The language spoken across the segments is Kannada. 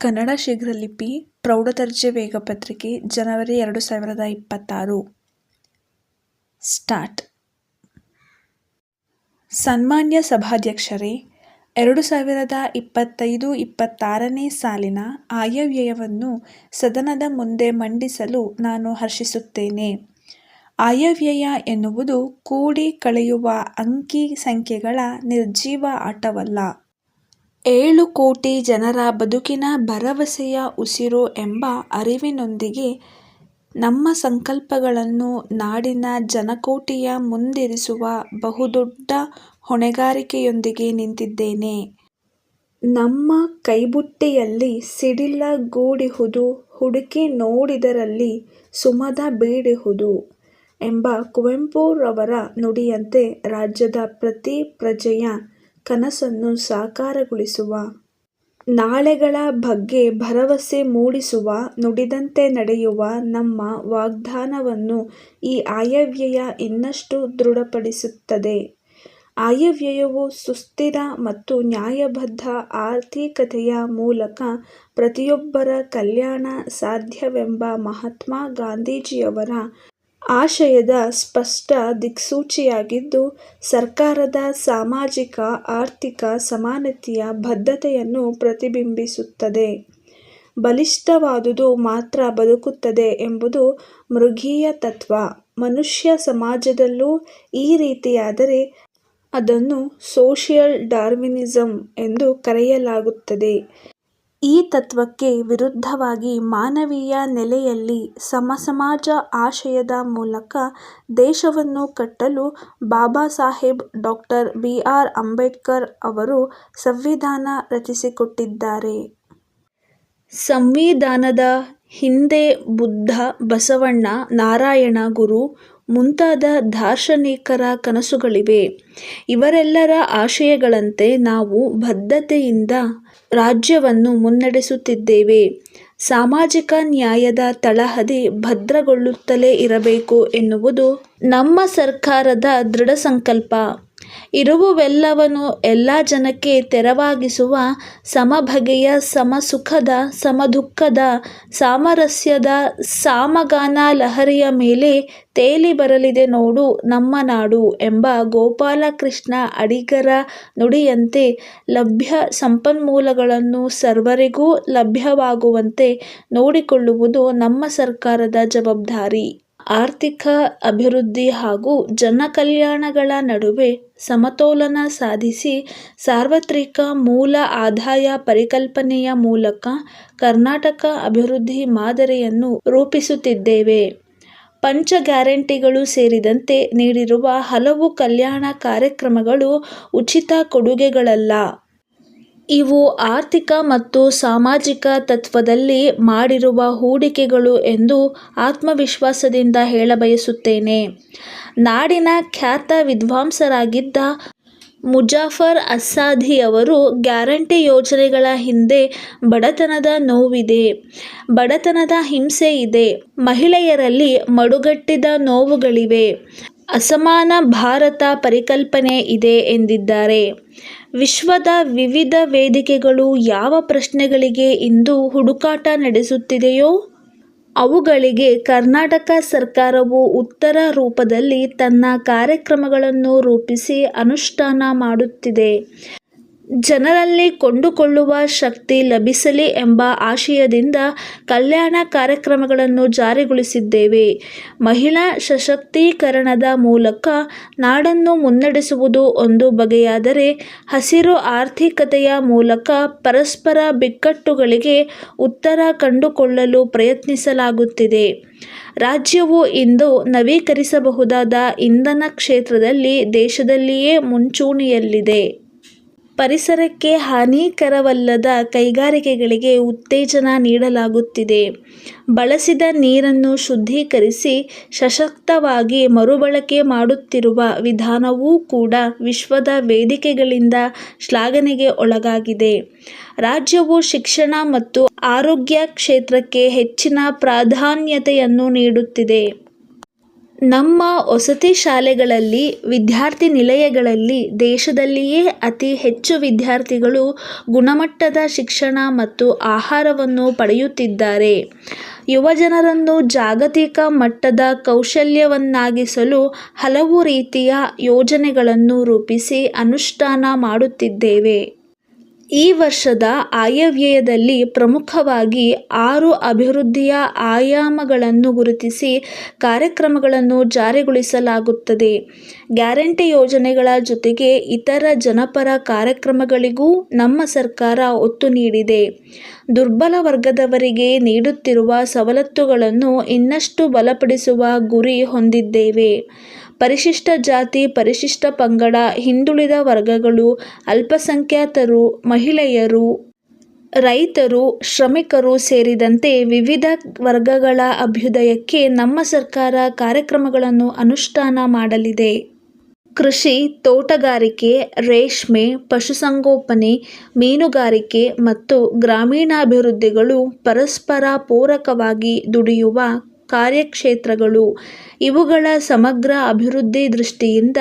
ಕನ್ನಡ ಶೀಘ್ರಲಿಪಿ ಪ್ರೌಢದರ್ಜೆ ವೇಗಪತ್ರಿಕೆ ಜನವರಿ 2026 ಸ್ಟಾರ್ಟ್. ಸನ್ಮಾನ್ಯ ಸಭಾಧ್ಯಕ್ಷರೇ, 2025-26ನೇ ಸಾಲಿನ ಆಯವ್ಯಯವನ್ನು ಸದನದ ಮುಂದೆ ಮಂಡಿಸಲು ನಾನು ಹರ್ಷಿಸುತ್ತೇನೆ. ಆಯವ್ಯಯ ಎನ್ನುವುದು ಕೂಡಿ ಕಳೆಯುವ ಅಂಕಿ ಸಂಖ್ಯೆಗಳ ನಿರ್ಜೀವ ಆಟವಲ್ಲ. 7 ಕೋಟಿ ಜನರ ಬದುಕಿನ ಭರವಸೆಯ ಉಸಿರು ಎಂಬ ಅರಿವಿನೊಂದಿಗೆ ನಮ್ಮ ಸಂಕಲ್ಪಗಳನ್ನು ನಾಡಿನ ಜನಕೋಟಿಯ ಮುಂದಿರಿಸುವ ಬಹುದೊಡ್ಡ ಹೊಣೆಗಾರಿಕೆಯೊಂದಿಗೆ ನಿಂತಿದ್ದೇನೆ. ನಮ್ಮ ಕೈಬುಟ್ಟಿಯಲ್ಲಿ ಸಿಡಿಲಗೂಡಿಹುದು ಹುಡುಕಿ ನೋಡಿದರಲ್ಲಿ ಸುಮದ ಬೀಡಿಹುದು ಎಂಬ ಕುವೆಂಪುರವರ ನುಡಿಯಂತೆ ರಾಜ್ಯದ ಪ್ರತಿ ಪ್ರಜೆಯ ಕನಸನ್ನು ಸಾಕಾರಗೊಳಿಸುವ, ನಾಳೆಗಳ ಬಗ್ಗೆ ಭರವಸೆ ಮೂಡಿಸುವ, ನುಡಿದಂತೆ ನಡೆಯುವ ನಮ್ಮ ವಾಗ್ದಾನವನ್ನು ಈ ಆಯವ್ಯಯ ಇನ್ನಷ್ಟು ದೃಢಪಡಿಸುತ್ತದೆ. ಆಯವ್ಯಯವು ಸುಸ್ಥಿರ ಮತ್ತು ನ್ಯಾಯಬದ್ಧ ಆರ್ಥಿಕತೆಯ ಮೂಲಕ ಪ್ರತಿಯೊಬ್ಬರ ಕಲ್ಯಾಣ ಸಾಧ್ಯವೆಂಬ ಮಹಾತ್ಮ ಗಾಂಧೀಜಿಯವರ ಆಶಯದ ಸ್ಪಷ್ಟ ದಿಕ್ಸೂಚಿಯಾಗಿದ್ದು, ಸರ್ಕಾರದ ಸಾಮಾಜಿಕ ಆರ್ಥಿಕ ಸಮಾನತೆಯ ಬದ್ಧತೆಯನ್ನು ಪ್ರತಿಬಿಂಬಿಸುತ್ತದೆ. ಬಲಿಷ್ಠವಾದುದು ಮಾತ್ರ ಬದುಕುತ್ತದೆ ಎಂಬುದು ಮೃಗೀಯ ತತ್ವ. ಮನುಷ್ಯ ಸಮಾಜದಲ್ಲೂ ಈ ರೀತಿಯಾದರೆ ಅದನ್ನು ಸೋಷಿಯಲ್ ಡಾರ್ವಿನಿಸಂ ಎಂದು ಕರೆಯಲಾಗುತ್ತದೆ. ಈ ತತ್ವಕ್ಕೆ ವಿರುದ್ಧವಾಗಿ ಮಾನವೀಯ ನೆಲೆಯಲ್ಲಿ ಸಮಸಮಾಜ ಆಶಯದ ಮೂಲಕ ದೇಶವನ್ನು ಕಟ್ಟಲು ಬಾಬಾಸಾಹೇಬ್ ಡಾ. ಬಿ.ಆರ್. ಅಂಬೇಡ್ಕರ್ ಅವರು ಸಂವಿಧಾನ ರಚಿಸಿಕೊಟ್ಟಿದ್ದಾರೆ. ಸಂವಿಧಾನದ ಹಿಂದೆ ಬುದ್ಧ, ಬಸವಣ್ಣ, ನಾರಾಯಣ ಗುರು ಮುಂತಾದ ದಾರ್ಶನಿಕರ ಕನಸುಗಳಿವೆ. ಇವರೆಲ್ಲರ ಆಶಯಗಳಂತೆ ನಾವು ಬದ್ಧತೆಯಿಂದ ರಾಜ್ಯವನ್ನು ಮುನ್ನಡೆಸುತ್ತಿದ್ದೇವೆ. ಸಾಮಾಜಿಕ ನ್ಯಾಯದ ತಳಹದಿ ಭದ್ರಗೊಳ್ಳುತ್ತಲೇ ಇರಬೇಕು ಎನ್ನುವುದು ನಮ್ಮ ಸರ್ಕಾರದ ದೃಢಸಂಕಲ್ಪ. ಇರುವುವೆಲ್ಲವನ್ನೂ ಎಲ್ಲ ಜನಕ್ಕೆ ತೆರವಾಗಿಸುವ ಸಮಬಗೆಯ, ಸಮಸುಖದ, ಸಮದುಃಖದ, ಸಾಮರಸ್ಯದ ಸಾಮಗಾನ ಲಹರಿಯ ಮೇಲೆ ತೇಲಿ ಬರಲಿದೆ ನೋಡು ನಮ್ಮ ನಾಡು ಎಂಬ ಗೋಪಾಲಕೃಷ್ಣ ಅಡಿಗರ ನುಡಿಯಂತೆ ಲಭ್ಯ ಸಂಪನ್ಮೂಲಗಳನ್ನು ಸರ್ವರಿಗೂ ಲಭ್ಯವಾಗುವಂತೆ ನೋಡಿಕೊಳ್ಳುವುದು ನಮ್ಮ ಸರ್ಕಾರದ ಜವಾಬ್ದಾರಿ. ಆರ್ಥಿಕ ಅಭಿವೃದ್ಧಿ ಹಾಗೂ ಜನಕಲ್ಯಾಣಗಳ ನಡುವೆ ಸಮತೋಲನ ಸಾಧಿಸಿ ಸಾರ್ವತ್ರಿಕ ಮೂಲ ಆದಾಯ ಪರಿಕಲ್ಪನೆಯ ಮೂಲಕ ಕರ್ನಾಟಕ ಅಭಿವೃದ್ಧಿ ಮಾದರಿಯನ್ನು ರೂಪಿಸುತ್ತಿದ್ದೇವೆ. ಪಂಚ ಗ್ಯಾರಂಟಿಗಳು ಸೇರಿದಂತೆ ನೀಡಿರುವ ಹಲವು ಕಲ್ಯಾಣ ಕಾರ್ಯಕ್ರಮಗಳು ಉಚಿತ ಕೊಡುಗೆಗಳಲ್ಲ. ಇವು ಆರ್ಥಿಕ ಮತ್ತು ಸಾಮಾಜಿಕ ತತ್ವದಲ್ಲಿ ಮಾಡಿರುವ ಹೂಡಿಕೆಗಳು ಎಂದು ಆತ್ಮವಿಶ್ವಾಸದಿಂದ ಹೇಳಬಯಸುತ್ತೇನೆ. ನಾಡಿನ ಖ್ಯಾತ ವಿದ್ವಾಂಸರಾಗಿದ್ದ ಮುಜಾಫರ್ ಅಸ್ಸಾಧಿಯವರು ಗ್ಯಾರಂಟಿ ಯೋಜನೆಗಳ ಹಿಂದೆ ಬಡತನದ ನೋವಿದೆ, ಬಡತನದ ಹಿಂಸೆ ಇದೆ, ಮಹಿಳೆಯರಲ್ಲಿ ಮಡುಗಟ್ಟಿದ ನೋವುಗಳಿವೆ, ಅಸಮಾನ ಭಾರತ ಪರಿಕಲ್ಪನೆ ಇದೆ ಎಂದಿದ್ದಾರೆ. ವಿಶ್ವದ ವಿವಿಧ ವೇದಿಕೆಗಳು ಯಾವ ಪ್ರಶ್ನೆಗಳಿಗೆ ಇಂದು ಹುಡುಕಾಟ ನಡೆಸುತ್ತಿದೆಯೋ ಅವುಗಳಿಗೆ ಕರ್ನಾಟಕ ಸರ್ಕಾರವು ಉತ್ತರ ರೂಪದಲ್ಲಿ ತನ್ನ ಕಾರ್ಯಕ್ರಮಗಳನ್ನು ರೂಪಿಸಿ ಅನುಷ್ಠಾನ ಮಾಡುತ್ತಿದೆ. ಜನರಲ್ಲಿ ಕೊಂಡುಕೊಳ್ಳುವ ಶಕ್ತಿ ಲಭಿಸಲಿ ಎಂಬ ಆಶಯದಿಂದ ಕಲ್ಯಾಣ ಕಾರ್ಯಕ್ರಮಗಳನ್ನು ಜಾರಿಗೊಳಿಸಿದ್ದೇವೆ. ಮಹಿಳಾ ಸಶಕ್ತೀಕರಣದ ಮೂಲಕ ನಾಡನ್ನು ಮುನ್ನಡೆಸುವುದು ಒಂದು ಬಗೆಯಾದರೆ, ಹಸಿರು ಆರ್ಥಿಕತೆಯ ಮೂಲಕ ಪರಸ್ಪರ ಬಿಕ್ಕಟ್ಟುಗಳಿಗೆ ಉತ್ತರ ಕಂಡುಕೊಳ್ಳಲು ಪ್ರಯತ್ನಿಸಲಾಗುತ್ತಿದೆ. ರಾಜ್ಯವು ಇಂದು ನವೀಕರಿಸಬಹುದಾದ ಇಂಧನ ಕ್ಷೇತ್ರದಲ್ಲಿ ದೇಶದಲ್ಲಿಯೇ ಮುಂಚೂಣಿಯಲ್ಲಿದೆ. ಪರಿಸರಕ್ಕೆ ಹಾನಿಕರವಲ್ಲದ ಕೈಗಾರಿಕೆಗಳಿಗೆ ಉತ್ತೇಜನ ನೀಡಲಾಗುತ್ತಿದೆ. ಬಳಸಿದ ನೀರನ್ನು ಶುದ್ಧೀಕರಿಸಿ ಸಶಕ್ತವಾಗಿ ಮರುಬಳಕೆ ಮಾಡುತ್ತಿರುವ ವಿಧಾನವೂ ಕೂಡ ವಿಶ್ವದ ವೇದಿಕೆಗಳಿಂದ ಶ್ಲಾಘನೆಗೆ ಒಳಗಾಗಿದೆ. ರಾಜ್ಯವು ಶಿಕ್ಷಣ ಮತ್ತು ಆರೋಗ್ಯ ಕ್ಷೇತ್ರಕ್ಕೆ ಹೆಚ್ಚಿನ ಪ್ರಾಧಾನ್ಯತೆಯನ್ನು ನೀಡುತ್ತಿದೆ. ನಮ್ಮ ವಸತಿ ಶಾಲೆಗಳಲ್ಲಿ, ವಿದ್ಯಾರ್ಥಿ ನಿಲಯಗಳಲ್ಲಿ ದೇಶದಲ್ಲಿಯೇ ಅತಿ ಹೆಚ್ಚು ವಿದ್ಯಾರ್ಥಿಗಳು ಗುಣಮಟ್ಟದ ಶಿಕ್ಷಣ ಮತ್ತು ಆಹಾರವನ್ನು ಪಡೆಯುತ್ತಿದ್ದಾರೆ. ಯುವಜನರನ್ನು ಜಾಗತಿಕ ಮಟ್ಟದ ಕೌಶಲ್ಯವನ್ನಾಗಿಸಲು ಹಲವು ರೀತಿಯ ಯೋಜನೆಗಳನ್ನು ರೂಪಿಸಿ ಅನುಷ್ಠಾನ ಮಾಡುತ್ತಿದ್ದೇವೆ. ಈ ವರ್ಷದ ಆಯವ್ಯಯದಲ್ಲಿ ಪ್ರಮುಖವಾಗಿ 6 ಅಭಿವೃದ್ಧಿಯ ಆಯಾಮಗಳನ್ನು ಗುರುತಿಸಿ ಕಾರ್ಯಕ್ರಮಗಳನ್ನು ಜಾರಿಗೊಳಿಸಲಾಗುತ್ತದೆ. ಗ್ಯಾರಂಟಿ ಯೋಜನೆಗಳ ಜೊತೆಗೆ ಇತರ ಜನಪರ ಕಾರ್ಯಕ್ರಮಗಳಿಗೂ ನಮ್ಮ ಸರ್ಕಾರ ಒತ್ತು ನೀಡಿದೆ. ದುರ್ಬಲ ವರ್ಗದವರಿಗೆ ನೀಡುತ್ತಿರುವ ಸವಲತ್ತುಗಳನ್ನು ಇನ್ನಷ್ಟು ಬಲಪಡಿಸುವ ಗುರಿ ಹೊಂದಿದ್ದೇವೆ. ಪರಿಶಿಷ್ಟ ಜಾತಿ, ಪರಿಶಿಷ್ಟ ಪಂಗಡ, ಹಿಂದುಳಿದ ವರ್ಗಗಳು, ಅಲ್ಪಸಂಖ್ಯಾತರು, ಮಹಿಳೆಯರು, ರೈತರು, ಶ್ರಮಿಕರು ಸೇರಿದಂತೆ ವಿವಿಧ ವರ್ಗಗಳ ಅಭ್ಯುದಯಕ್ಕೆ ನಮ್ಮ ಸರ್ಕಾರ ಕಾರ್ಯಕ್ರಮಗಳನ್ನು ಅನುಷ್ಠಾನ ಮಾಡಲಿದೆ. ಕೃಷಿ, ತೋಟಗಾರಿಕೆ, ರೇಷ್ಮೆ, ಪಶುಸಂಗೋಪನೆ, ಮೀನುಗಾರಿಕೆ ಮತ್ತು ಗ್ರಾಮೀಣಾಭಿವೃದ್ಧಿಗಳು ಪರಸ್ಪರ ಪೂರಕವಾಗಿ ದುಡಿಯುವ ಕಾರ್ಯಕ್ಷೇತ್ರಗಳು. ಇವುಗಳ ಸಮಗ್ರ ಅಭಿವೃದ್ಧಿ ದೃಷ್ಟಿಯಿಂದ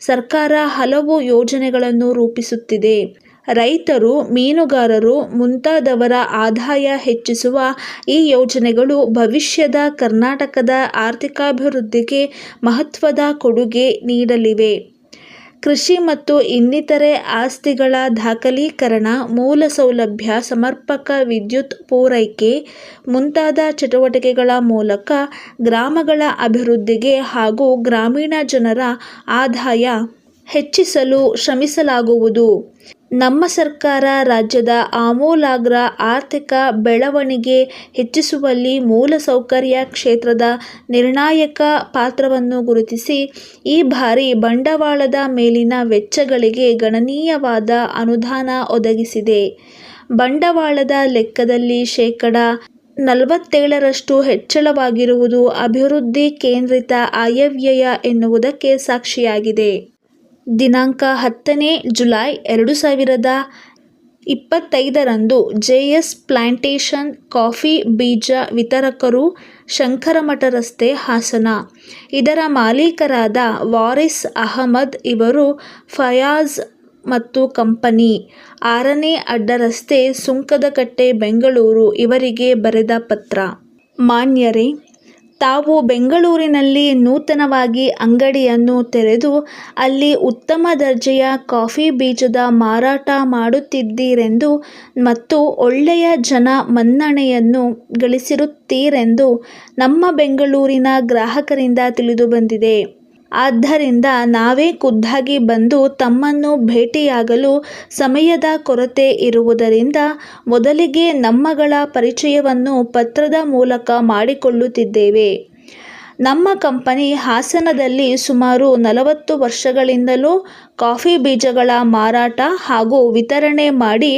ಸರ್ಕಾರ ಹಲವು ಯೋಜನೆಗಳನ್ನು ರೂಪಿಸುತ್ತಿದೆ. ರೈತರು, ಮೀನುಗಾರರು ಮುಂತಾದವರ ಆದಾಯ ಹೆಚ್ಚಿಸುವ ಈ ಯೋಜನೆಗಳು ಭವಿಷ್ಯದ ಕರ್ನಾಟಕದ ಆರ್ಥಿಕಾಭಿವೃದ್ಧಿಗೆ ಮಹತ್ವದ ಕೊಡುಗೆ ನೀಡಲಿವೆ. ಕೃಷಿ ಮತ್ತು ಇನ್ನಿತರೆ ಆಸ್ತಿಗಳ ದಾಖಲೀಕರಣ, ಮೂಲಸೌಲಭ್ಯ, ಸಮರ್ಪಕ ವಿದ್ಯುತ್ ಪೂರೈಕೆ ಮುಂತಾದ ಚಟುವಟಿಕೆಗಳ ಮೂಲಕ ಗ್ರಾಮಗಳ ಅಭಿವೃದ್ಧಿಗೆ ಹಾಗೂ ಗ್ರಾಮೀಣ ಜನರ ಆದಾಯ ಹೆಚ್ಚಿಸಲು ಶ್ರಮಿಸಲಾಗುವುದು. ನಮ್ಮ ಸರ್ಕಾರ ರಾಜ್ಯದ ಆಮೂಲಾಗ್ರ ಆರ್ಥಿಕ ಬೆಳವಣಿಗೆ ಹೆಚ್ಚಿಸುವಲ್ಲಿ ಮೂಲಸೌಕರ್ಯ ಕ್ಷೇತ್ರದ ನಿರ್ಣಾಯಕ ಪಾತ್ರವನ್ನು ಗುರುತಿಸಿ ಈ ಬಾರಿ ಬಂಡವಾಳದ ಮೇಲಿನ ವೆಚ್ಚಗಳಿಗೆ ಗಣನೀಯವಾದ ಅನುದಾನ ಒದಗಿಸಿದೆ. ಬಂಡವಾಳದ ಲೆಕ್ಕದಲ್ಲಿ ಶೇಕಡಾ 47ರಷ್ಟು ಹೆಚ್ಚಳವಾಗಿರುವುದು ಅಭಿವೃದ್ಧಿ ಕೇಂದ್ರಿತ ಆಯವ್ಯಯ ಎನ್ನುವುದಕ್ಕೆ ಸಾಕ್ಷಿಯಾಗಿದೆ. ದಿನಾಂಕ 10ನೇ ಜುಲೈ 2025ರಂದು ಜೆಎಸ್ ಪ್ಲಾಂಟೇಶನ್ ಕಾಫಿ ಬೀಜ ವಿತರಕರು, ಶಂಕರಮಠ ರಸ್ತೆ, ಹಾಸನ. ಇದರ ಮಾಲೀಕರಾದ ವಾರಿಸ್ ಅಹಮದ್ ಇವರು ಫಯಾಜ್ ಮತ್ತು ಕಂಪನಿ, 6ನೇ ಅಡ್ಡರಸ್ತೆ, ಸುಂಕದಕಟ್ಟೆ, ಬೆಂಗಳೂರು ಇವರಿಗೆ ಬರೆದ ಪತ್ರ. ಮಾನ್ಯರೇ, ತಾವು ಬೆಂಗಳೂರಿನಲ್ಲಿ ನೂತನವಾಗಿ ಅಂಗಡಿಯನ್ನು ತೆರೆದು ಅಲ್ಲಿ ಉತ್ತಮ ದರ್ಜೆಯ ಕಾಫಿ ಬೀಜದ ಮಾರಾಟ ಮಾಡುತ್ತಿದ್ದೀರೆಂದು ಮತ್ತು ಒಳ್ಳೆಯ ಜನ ಮನ್ನಣೆಯನ್ನು ಗಳಿಸಿರುತ್ತೀರೆಂದು ನಮ್ಮ ಬೆಂಗಳೂರಿನ ಗ್ರಾಹಕರಿಂದ ತಿಳಿದುಬಂದಿದೆ. ಆದ್ದರಿಂದ ನಾವೇ ಖುದ್ದಾಗಿ ಬಂದು ತಮ್ಮನ್ನು ಭೇಟಿಯಾಗಲು ಸಮಯದ ಕೊರತೆ ಇರುವುದರಿಂದ ಮೊದಲಿಗೆ ನಮ್ಮಗಳ ಪರಿಚಯವನ್ನು ಪತ್ರದ ಮೂಲಕ ಮಾಡಿಕೊಳ್ಳುತ್ತಿದ್ದೇವೆ. ನಮ್ಮ ಕಂಪನಿ ಹಾಸನದಲ್ಲಿ ಸುಮಾರು 40 ವರ್ಷಗಳಿಂದಲೂ ಕಾಫಿ ಬೀಜಗಳ ಮಾರಾಟ ಹಾಗೂ ವಿತರಣೆ ಮಾಡಿ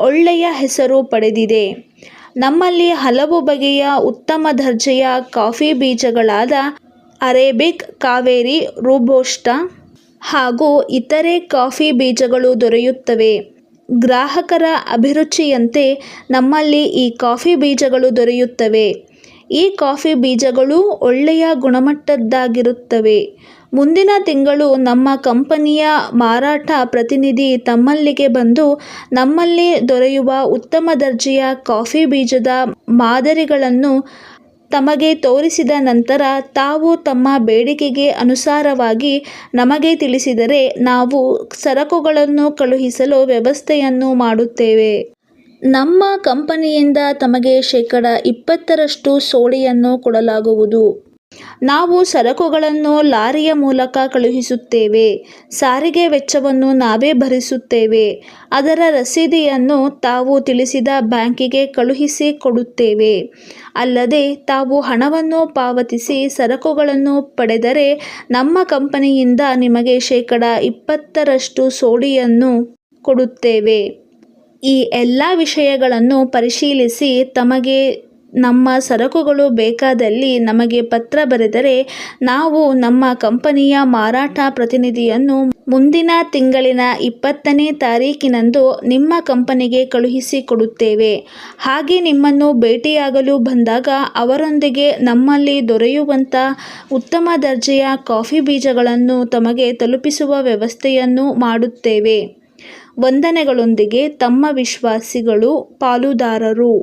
ಒಳ್ಳೆಯ ಹೆಸರು ಪಡೆದಿದೆ. ನಮ್ಮಲ್ಲಿ ಹಲವು ಬಗೆಯ ಉತ್ತಮ ದರ್ಜೆಯ ಕಾಫಿ ಬೀಜಗಳಾದ ಅರೇಬಿಕ್, ಕಾವೇರಿ, ರೋಬಸ್ಟಾ ಹಾಗೂ ಇತರೆ ಕಾಫಿ ಬೀಜಗಳು ದೊರೆಯುತ್ತವೆ. ಗ್ರಾಹಕರ ಅಭಿರುಚಿಯಂತೆ ನಮ್ಮಲ್ಲಿ ಈ ಕಾಫಿ ಬೀಜಗಳು ದೊರೆಯುತ್ತವೆ. ಈ ಕಾಫಿ ಬೀಜಗಳು ಒಳ್ಳೆಯ ಗುಣಮಟ್ಟದ್ದಾಗಿರುತ್ತವೆ. ಮುಂದಿನ ತಿಂಗಳು ನಮ್ಮ ಕಂಪನಿಯ ಮಾರಾಟ ಪ್ರತಿನಿಧಿ ತಮ್ಮಲ್ಲಿಗೆ ಬಂದು ನಮ್ಮಲ್ಲಿ ದೊರೆಯುವ ಉತ್ತಮ ದರ್ಜೆಯ ಕಾಫಿ ಬೀಜದ ಮಾದರಿಗಳನ್ನು ತಮಗೆ ತೋರಿಸಿದ ನಂತರ ತಾವು ತಮ್ಮ ಬೇಡಿಕೆಗೆ ಅನುಸಾರವಾಗಿ ನಮಗೆ ತಿಳಿಸಿದರೆ ನಾವು ಸರಕುಗಳನ್ನು ಕಳುಹಿಸಲು ವ್ಯವಸ್ಥೆಯನ್ನು ಮಾಡುತ್ತೇವೆ. ನಮ್ಮ ಕಂಪನಿಯಿಂದ ತಮಗೆ ಶೇಕಡಾ 20ರಷ್ಟು ಸೋಡಿಯನ್ನು ಕೊಡಲಾಗುವುದು. ನಾವು ಸರಕುಗಳನ್ನು ಲಾರಿಯ ಮೂಲಕ ಕಳುಹಿಸುತ್ತೇವೆ. ಸಾರಿಗೆ ವೆಚ್ಚವನ್ನು ನಾವೇ ಭರಿಸುತ್ತೇವೆ. ಅದರ ರಸೀದಿಯನ್ನು ತಾವು ತಿಳಿಸಿದ ಬ್ಯಾಂಕಿಗೆ ಕಳುಹಿಸಿ ಕೊಡುತ್ತೇವೆ. ಅಲ್ಲದೆ ತಾವು ಹಣವನ್ನು ಪಾವತಿಸಿ ಸರಕುಗಳನ್ನು ಪಡೆದರೆ ನಮ್ಮ ಕಂಪನಿಯಿಂದ ನಿಮಗೆ ಶೇಕಡಾ 20ರಷ್ಟು ಸೋಡಿಯನ್ನು ಕೊಡುತ್ತೇವೆ. ಈ ಎಲ್ಲ ವಿಷಯಗಳನ್ನು ಪರಿಶೀಲಿಸಿ ತಮಗೆ ನಮ್ಮ ಸರಕುಗಳು ಬೇಕಾದಲ್ಲಿ ನಮಗೆ ಪತ್ರ ಬರೆದರೆ ನಾವು ನಮ್ಮ ಕಂಪನಿಯ ಮಾರಾಟ ಪ್ರತಿನಿಧಿಯನ್ನು ಮುಂದಿನ ತಿಂಗಳಿನ 20ನೇ ತಾರೀಕಿನಂದು ನಿಮ್ಮ ಕಂಪನಿಗೆ ಕಳುಹಿಸಿಕೊಡುತ್ತೇವೆ. ಹಾಗೆ ನಿಮ್ಮನ್ನು ಭೇಟಿಯಾಗಲು ಬಂದಾಗ ಅವರೊಂದಿಗೆ ನಮ್ಮಲ್ಲಿ ದೊರೆಯುವಂಥ ಉತ್ತಮ ದರ್ಜೆಯ ಕಾಫಿ ಬೀಜಗಳನ್ನು ತಮಗೆ ತಲುಪಿಸುವ ವ್ಯವಸ್ಥೆಯನ್ನು ಮಾಡುತ್ತೇವೆ. ವಂದನೆಗಳೊಂದಿಗೆ ತಮ್ಮ ವಿಶ್ವಾಸಿಗಳು, ಪಾಲುದಾರರು.